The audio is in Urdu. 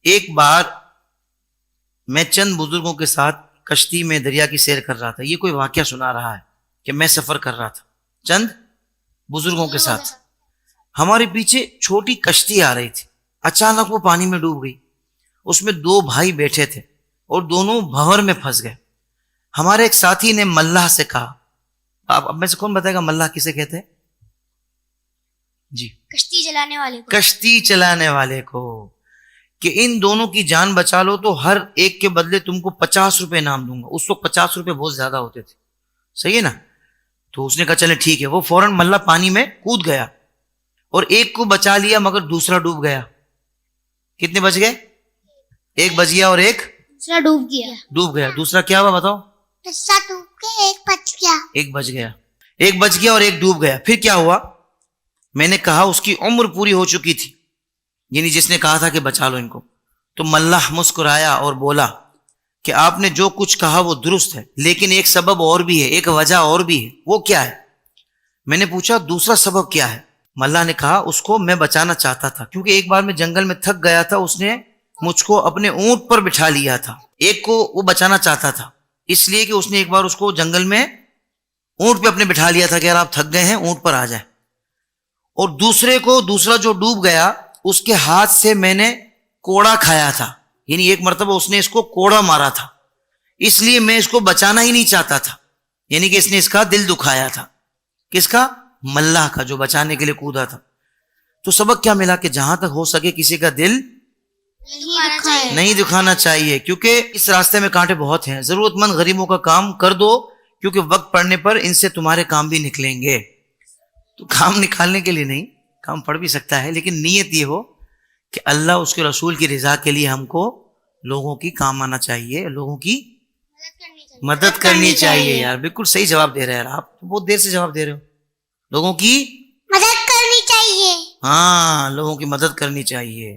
ایک بار میں چند بزرگوں کے ساتھ کشتی میں دریا کی سیر کر رہا تھا. یہ کوئی واقعہ سنا رہا ہے کہ میں سفر کر رہا تھا چند بزرگوں کے ساتھ. ہمارے پیچھے چھوٹی کشتی آ رہی تھی. اچانک وہ پانی میں ڈوب گئی. اس میں 2 بھائی بیٹھے تھے اور دونوں بھنور میں پھنس گئے. ہمارے ایک ساتھی نے ملاح سے کہا, آپ اب میں سے کون بتائے گا ملاح کسے کہتے ہیں؟ جی, کشتی چلانے والے کو. کشتی چلانے والے کو, کہ ان دونوں کی جان بچا لو تو ہر ایک کے بدلے تم کو 50 روپے انعام دوں گا. اس وقت 50 روپے بہت زیادہ ہوتے تھے, صحیح ہے نا. تو اس نے کہا چلے ٹھیک ہے. وہ فوراً ملاح پانی میں کود گیا اور ایک کو بچا لیا مگر دوسرا ڈوب گیا. کتنے بچ گئے؟ ایک بچ گیا اور ایک دوسرا ڈوب گیا. دوسرا کیا ہوا بتاؤ؟ دوسرا ڈوب گیا, ایک بچ گیا. ایک بچ گیا. ایک بچ گیا اور ایک ڈوب گیا. پھر کیا ہوا؟ میں نے کہا اس کی عمر پوری ہو چکی تھی, یعنی جس نے کہا تھا کہ بچا لو ان کو. تو ملاح مسکرایا اور بولا کہ آپ نے جو کچھ کہا وہ درست ہے, لیکن ایک سبب اور بھی ہے, ایک وجہ اور بھی ہے. وہ کیا ہے؟ میں نے پوچھا دوسرا سبب کیا ہے؟ ملاح نے کہا اس کو میں بچانا چاہتا تھا, کیونکہ ایک بار میں جنگل میں تھک گیا تھا. اس نے مجھ کو اپنے اونٹ پر بٹھا لیا تھا. ایک کو وہ بچانا چاہتا تھا اس لیے کہ اس نے ایک بار اس کو جنگل میں اونٹ پہ اپنے بٹھا لیا تھا کہ یار آپ تھک گئے ہیں اونٹ پر آ جائیں. اور دوسرے کو, دوسرا جو ڈوب گیا, اس کے ہاتھ سے میں نے کوڑا کھایا تھا, یعنی ایک مرتبہ اس نے اس کو کوڑا مارا تھا, اس لیے میں اس کو بچانا ہی نہیں چاہتا تھا. یعنی کہ اس نے اس کا دل دکھایا تھا. کس کا؟ ملاح کا, جو بچانے کے لیے کودا تھا. تو سبق کیا ملا کہ جہاں تک ہو سکے کسی کا دل نہیں دکھانا چاہیے, کیونکہ اس راستے میں کانٹے بہت ہیں. ضرورت مند غریبوں کا کام کر دو, کیونکہ وقت پڑنے پر ان سے تمہارے کام بھی نکلیں گے. تو کام نکالنے کے لیے نہیں, کام پڑ بھی سکتا ہے, لیکن نیت یہ ہو کہ اللہ اس کے رسول کی رضا کے لیے ہم کو لوگوں کی کام آنا چاہیے, لوگوں کی مدد کرنی چاہیے. یار بالکل صحیح جواب دے رہے ہیں آپ, بہت دیر سے جواب دے رہے ہو. لوگوں کی مدد کرنی چاہیے. ہاں, لوگوں کی مدد کرنی چاہیے.